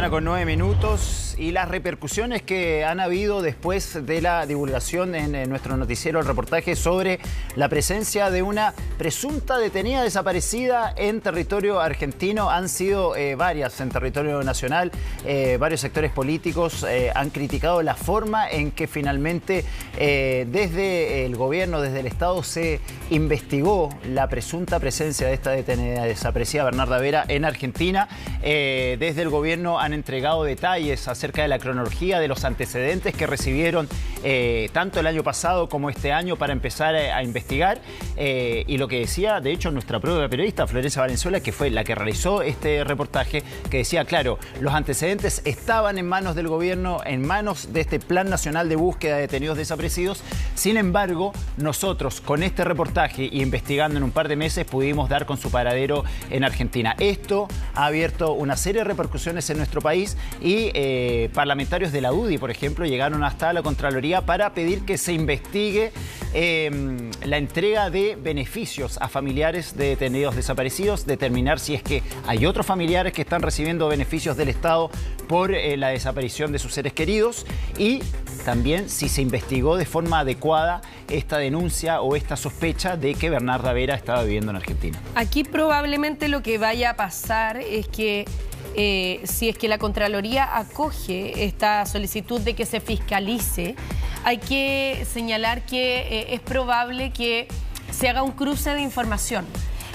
8:09 y las repercusiones que han habido después de la divulgación en nuestro noticiero, el reportaje sobre la presencia de una presunta detenida desaparecida en territorio argentino. Han sido varias en territorio nacional. Varios sectores políticos han criticado la forma en que finalmente desde el gobierno, desde el Estado, se investigó la presunta presencia de esta detenida desaparecida, Bernarda Vera, en Argentina. Desde el gobierno han entregado detalles acerca de la cronología de los antecedentes que recibieron tanto el año pasado como este año para empezar a investigar. Y lo que decía, de hecho, nuestra propia periodista, Florencia Valenzuela, que fue la que realizó este reportaje, que decía, claro, los antecedentes estaban en manos del gobierno, en manos de este Plan Nacional de Búsqueda de Detenidos Desaparecidos. Sin embargo, nosotros con este reportaje y investigando en un par de meses pudimos dar con su paradero en Argentina. Esto ha abierto una serie de repercusiones en nuestro país y parlamentarios de la UDI, por ejemplo, llegaron hasta la Contraloría para pedir que se investigue la entrega de beneficios a familiares de detenidos desaparecidos, determinar si es que hay otros familiares que están recibiendo beneficios del Estado por la desaparición de sus seres queridos y también si se investigó de forma adecuada esta denuncia o esta sospecha de que Bernarda Vera estaba viviendo en Argentina. Aquí probablemente lo que vaya a pasar es que si es que la Contraloría acoge esta solicitud de que se fiscalice, hay que señalar que es probable que se haga un cruce de información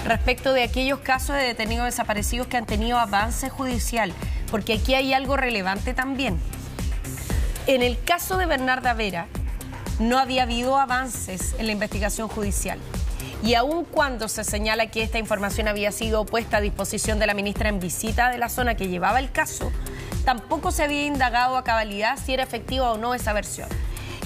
respecto de aquellos casos de detenidos desaparecidos que han tenido avance judicial, porque aquí hay algo relevante también. En el caso de Bernarda Vera, no había habido avances en la investigación judicial. Y aun cuando se señala que esta información había sido puesta a disposición de la ministra en visita de la zona que llevaba el caso, tampoco se había indagado a cabalidad si era efectiva o no esa versión.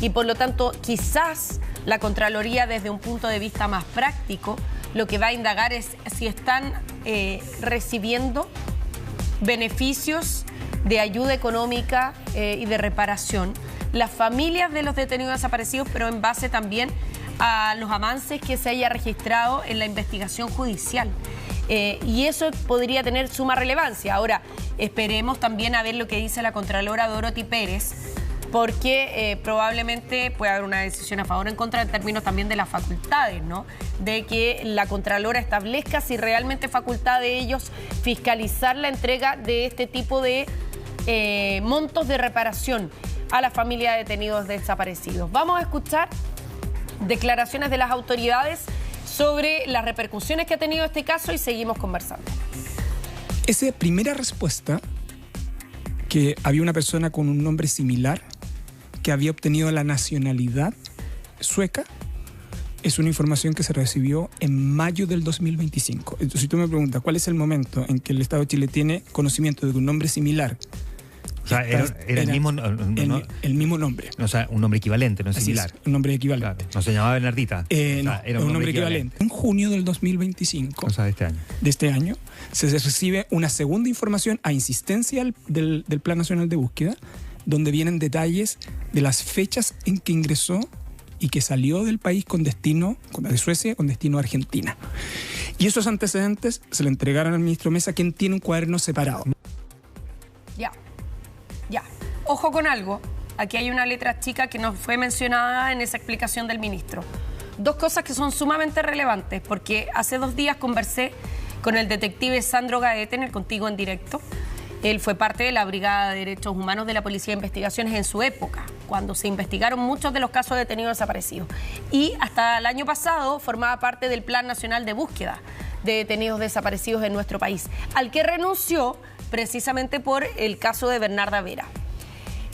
Y por lo tanto, quizás la Contraloría, desde un punto de vista más práctico, lo que va a indagar es si están recibiendo beneficios de ayuda económica y de reparación las familias de los detenidos desaparecidos, pero en base también a los avances que se haya registrado en la investigación judicial. Y eso podría tener suma relevancia. Ahora, esperemos también a ver lo que dice la Contralora Dorothy Pérez, porque probablemente puede haber una decisión a favor o en contra en términos también de las facultades, ¿no? De que la Contralora establezca si realmente es facultad de ellos fiscalizar la entrega de este tipo de montos de reparación a la familia de detenidos desaparecidos. Vamos a escuchar declaraciones de las autoridades sobre las repercusiones que ha tenido este caso y seguimos conversando. Esa primera respuesta, que había una persona con un nombre similar que había obtenido la nacionalidad sueca, es una información que se recibió en mayo del 2025. Entonces, si tú me preguntas cuál es el momento en que el Estado de Chile tiene conocimiento de un nombre similar, o sea, era el mismo el mismo nombre. O sea, un nombre equivalente, no es similar. Un nombre equivalente. Claro. No se llamaba Bernardita. No, era un nombre equivalente. En junio del 2025, o sea, de este año, se recibe una segunda información a insistencia del Plan Nacional de Búsqueda, donde vienen detalles de las fechas en que ingresó y que salió del país con destino, de Suecia, con destino a Argentina. Y esos antecedentes se le entregaron al ministro Mesa, quien tiene un cuaderno separado. Ya, ojo con algo. Aquí hay una letra chica que no fue mencionada en esa explicación del ministro. Dos cosas que son sumamente relevantes, porque hace 2 días conversé con el detective Sandro Gaete en el Contigo en Directo. Él fue parte de la Brigada de Derechos Humanos de la Policía de Investigaciones en su época, cuando se investigaron muchos de los casos de detenidos desaparecidos. Y hasta el año pasado formaba parte del Plan Nacional de Búsqueda de Detenidos Desaparecidos en nuestro país, al que renunció precisamente por el caso de Bernarda Vera.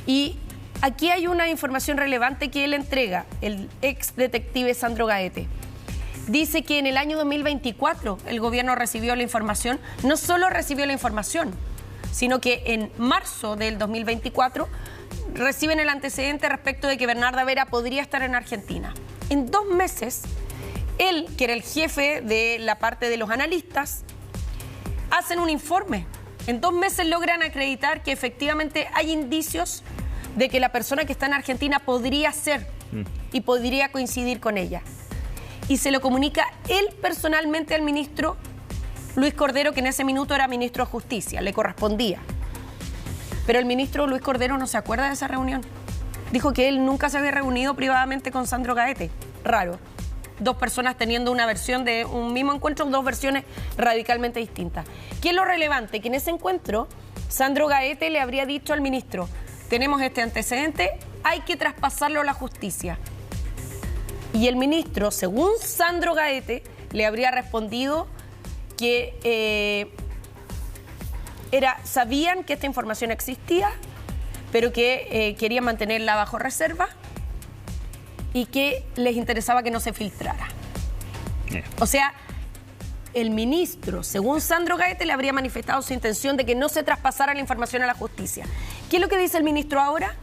Y aquí hay una información relevante que él entrega, el ex detective Sandro Gaete. Dice que en el año 2024 el gobierno recibió la información, no solo recibió la información, sino que en marzo del 2024 reciben el antecedente respecto de que Bernarda Vera podría estar en Argentina. En 2 meses, él, que era el jefe de la parte de los analistas, hacen un informe. En 2 meses logran acreditar que efectivamente hay indicios de que la persona que está en Argentina podría ser y podría coincidir con ella. Y se lo comunica él personalmente al ministro Luis Cordero, que en ese minuto era ministro de Justicia, le correspondía. Pero el ministro Luis Cordero no se acuerda de esa reunión. Dijo que él nunca se había reunido privadamente con Sandro Gaete. Raro. Dos personas teniendo una versión de un mismo encuentro, dos versiones radicalmente distintas. ¿Qué es lo relevante? Que en ese encuentro, Sandro Gaete le habría dicho al ministro, tenemos este antecedente, hay que traspasarlo a la justicia. Y el ministro, según Sandro Gaete, le habría respondido que sabían que esta información existía, pero que querían mantenerla bajo reserva y que les interesaba que no se filtrara. O sea, el ministro, según Sandro Gaete, le habría manifestado su intención de que no se traspasara la información a la justicia. ¿Qué es lo que dice el ministro ahora?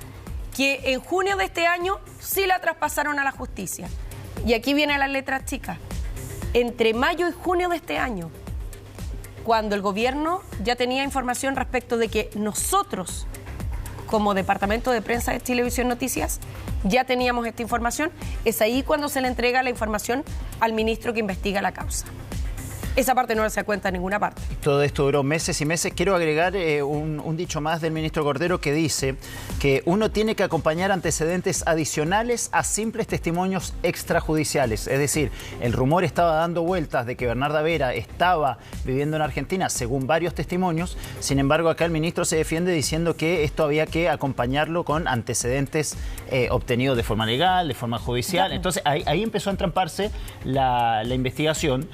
Que en junio de este año sí la traspasaron a la justicia. Y aquí vienen las letras chicas. Entre mayo y junio de este año, cuando el gobierno ya tenía información respecto de que nosotros, como Departamento de Prensa de Chilevisión Noticias, ya teníamos esta información, es ahí cuando se le entrega la información al ministro que investiga la causa. Esa parte no se cuenta en ninguna parte. Todo esto duró meses y meses. Quiero agregar un dicho más del ministro Cordero que dice que uno tiene que acompañar antecedentes adicionales a simples testimonios extrajudiciales. Es decir, el rumor estaba dando vueltas de que Bernarda Vera estaba viviendo en Argentina, según varios testimonios. Sin embargo, acá el ministro se defiende diciendo que esto había que acompañarlo con antecedentes obtenidos de forma legal, de forma judicial. Entonces, ahí empezó a entramparse la investigación,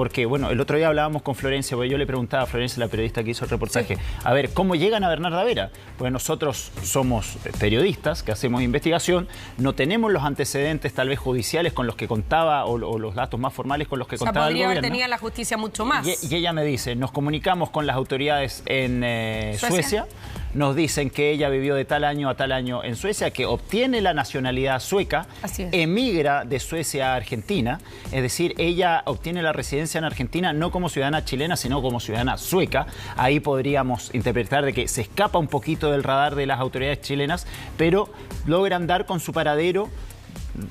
porque, bueno, el otro día hablábamos con Florencia, porque yo le preguntaba a Florencia, la periodista que hizo el reportaje, a ver, ¿cómo llegan a Bernarda Vera? Pues nosotros somos periodistas que hacemos investigación, no tenemos los antecedentes tal vez judiciales con los que contaba o los datos más formales con los que contaba el gobierno. Podría haber tenido la justicia mucho más. Y ella me dice, nos comunicamos con las autoridades en Suecia, nos dicen que ella vivió de tal año a tal año en Suecia, que obtiene la nacionalidad sueca, emigra de Suecia a Argentina, es decir, ella obtiene la residencia en Argentina no como ciudadana chilena, sino como ciudadana sueca. Ahí podríamos interpretar de que se escapa un poquito del radar de las autoridades chilenas, pero logran dar con su paradero,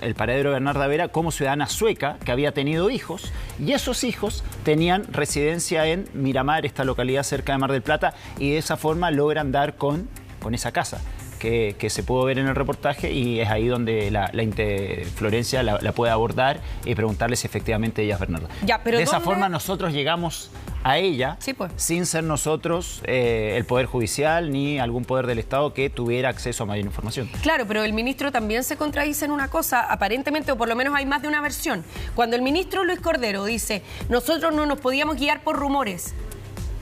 el paradero de Bernarda Vera, como ciudadana sueca que había tenido hijos, y esos hijos tenían residencia en Miramar, esta localidad cerca de Mar del Plata, y de esa forma logran dar con esa casa que se pudo ver en el reportaje, y es ahí donde Florencia la puede abordar y preguntarle si efectivamente ella es Bernarda. Pero de esa forma nosotros llegamos a ella, sin ser nosotros el Poder Judicial ni algún poder del Estado que tuviera acceso a mayor información. Claro, pero el ministro también se contradice en una cosa, aparentemente, o por lo menos hay más de una versión. Cuando el ministro Luis Cordero dice, nosotros no nos podíamos guiar por rumores,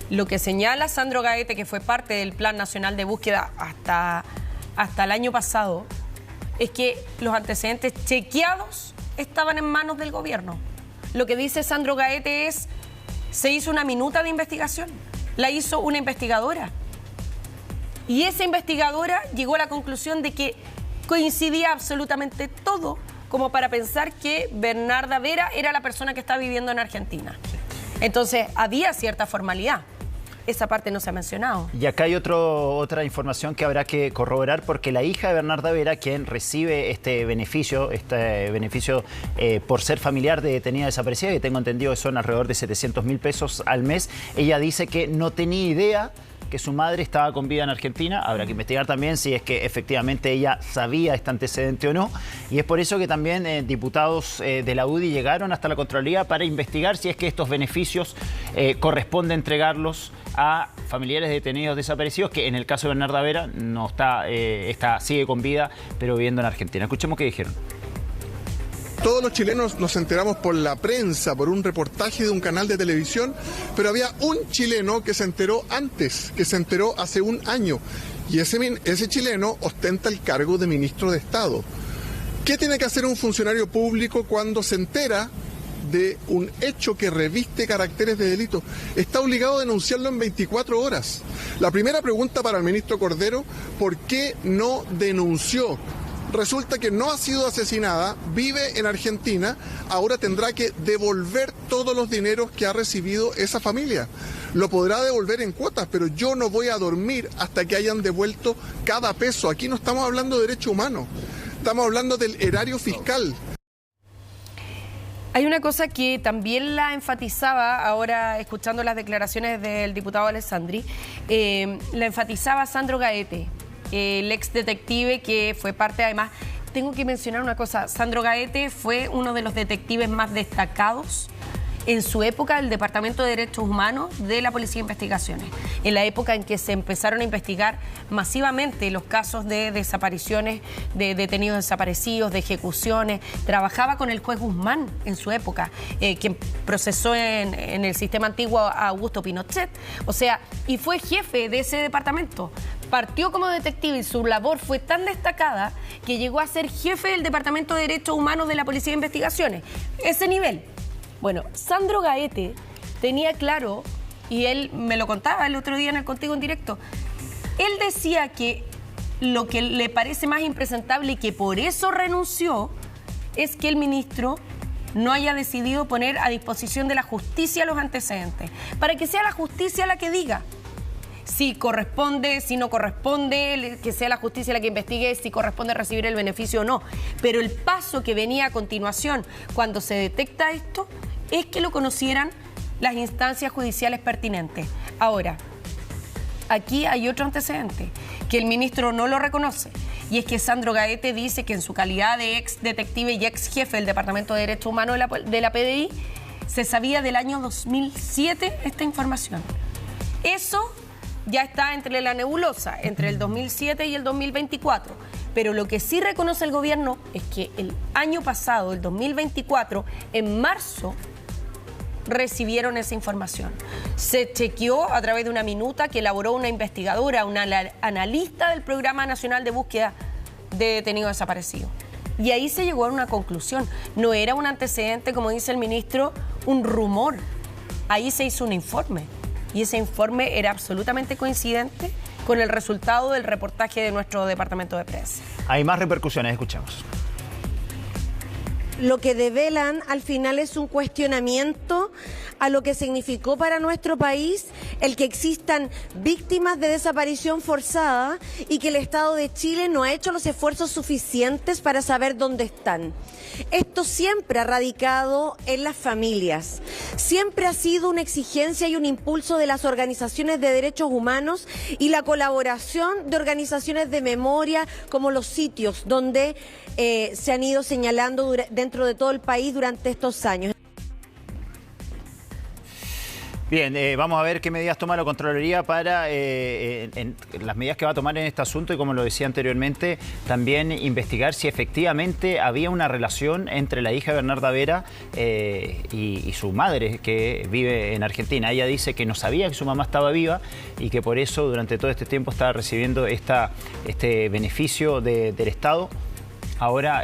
lo que señala Sandro Gaete, que fue parte del Plan Nacional de Búsqueda hasta el año pasado, es que los antecedentes chequeados estaban en manos del gobierno. Lo que dice Sandro Gaete es, se hizo una minuta de investigación, la hizo una investigadora. Y esa investigadora llegó a la conclusión de que coincidía absolutamente todo como para pensar que Bernarda Vera era la persona que estaba viviendo en Argentina. Entonces, había cierta formalidad. Esa parte no se ha mencionado. Y acá hay otra información que habrá que corroborar, porque la hija de Bernarda Vera, quien recibe este beneficio por ser familiar de detenida desaparecida, que tengo entendido que son alrededor de 700.000 pesos al mes, ella dice que no tenía idea que su madre estaba con vida en Argentina. Habrá que investigar también si es que efectivamente ella sabía este antecedente o no. Y es por eso que también diputados de la UDI llegaron hasta la Contraloría para investigar si es que estos beneficios corresponde entregarlos a familiares de detenidos desaparecidos, que en el caso de Bernarda Vera no sigue con vida, pero viviendo en Argentina. Escuchemos qué dijeron. Todos los chilenos nos enteramos por la prensa, por un reportaje de un canal de televisión, pero había un chileno que se enteró antes, que se enteró hace un año, y ese chileno ostenta el cargo de ministro de Estado. ¿Qué tiene que hacer un funcionario público cuando se entera de un hecho que reviste caracteres de delito? Está obligado a denunciarlo en 24 horas. La primera pregunta para el ministro Cordero, ¿por qué no denunció? Resulta que no ha sido asesinada, vive en Argentina, ahora tendrá que devolver todos los dineros que ha recibido esa familia. Lo podrá devolver en cuotas, pero yo no voy a dormir hasta que hayan devuelto cada peso. Aquí no estamos hablando de derecho humano, estamos hablando del erario fiscal. Hay una cosa que también la enfatizaba, ahora escuchando las declaraciones del diputado Alessandri, la enfatizaba Sandro Gaete, el ex detective que fue parte, además, tengo que mencionar una cosa, Sandro Gaete fue uno de los detectives más destacados en su época del Departamento de Derechos Humanos de la Policía de Investigaciones, en la época en que se empezaron a investigar masivamente los casos de desapariciones, de detenidos desaparecidos, de ejecuciones. Trabajaba con el juez Guzmán en su época, quien procesó en el sistema antiguo a Augusto Pinochet. O sea, y fue jefe de ese departamento. Partió como detective y su labor fue tan destacada que llegó a ser jefe del Departamento de Derechos Humanos de la Policía de Investigaciones. Ese nivel. Bueno, Sandro Gaete tenía claro, y él me lo contaba el otro día en el Contigo en Directo, él decía que lo que le parece más impresentable y que por eso renunció es que el ministro no haya decidido poner a disposición de la justicia los antecedentes, para que sea la justicia la que diga si corresponde, si no corresponde, que sea la justicia la que investigue si corresponde recibir el beneficio o no. Pero el paso que venía a continuación cuando se detecta esto es que lo conocieran las instancias judiciales pertinentes. Ahora, aquí hay otro antecedente, que el ministro no lo reconoce, y es que Sandro Gaete dice que en su calidad de ex detective y ex jefe del Departamento de Derechos Humanos de la PDI, se sabía del año 2007 esta información. Eso ya está entre la nebulosa, entre el 2007 y el 2024. Pero lo que sí reconoce el gobierno es que el año pasado, el 2024, en marzo, recibieron esa información. Se chequeó a través de una minuta que elaboró una investigadora, una analista del Programa Nacional de Búsqueda de Detenidos Desaparecidos. Y ahí se llegó a una conclusión. No era un antecedente, como dice el ministro, un rumor. Ahí se hizo un informe. Y ese informe era absolutamente coincidente con el resultado del reportaje de nuestro departamento de prensa. Hay más repercusiones, escuchamos. Lo que develan al final es un cuestionamiento a lo que significó para nuestro país el que existan víctimas de desaparición forzada y que el Estado de Chile no ha hecho los esfuerzos suficientes para saber dónde están. Esto siempre ha radicado en las familias. Siempre ha sido una exigencia y un impulso de las organizaciones de derechos humanos y la colaboración de organizaciones de memoria como los sitios donde se han ido señalando dentro de todo el país durante estos años. Bien, vamos a ver qué medidas toma la Contraloría para las medidas que va a tomar en este asunto y, como lo decía anteriormente, también investigar si efectivamente había una relación entre la hija de Bernarda Vera y su madre, que vive en Argentina. Ella dice que no sabía que su mamá estaba viva y que por eso durante todo este tiempo estaba recibiendo este beneficio del Estado. Ahora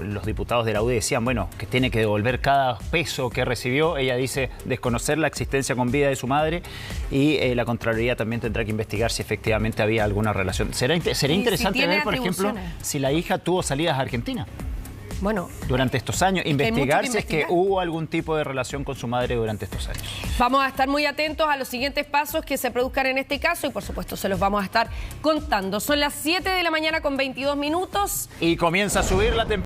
los diputados de la UDI decían, bueno, que tiene que devolver cada peso que recibió. Ella dice desconocer la existencia con vida de su madre y la Contraloría también tendrá que investigar si efectivamente había alguna relación. Sería interesante ver, por ejemplo, si la hija tuvo salidas a Argentina. Bueno, durante estos años, investigar si es que hubo algún tipo de relación con su madre durante estos años. Vamos a estar muy atentos a los siguientes pasos que se produzcan en este caso y por supuesto se los vamos a estar contando. Son las 7 de la mañana con 22 minutos. Y comienza a subir la temperatura.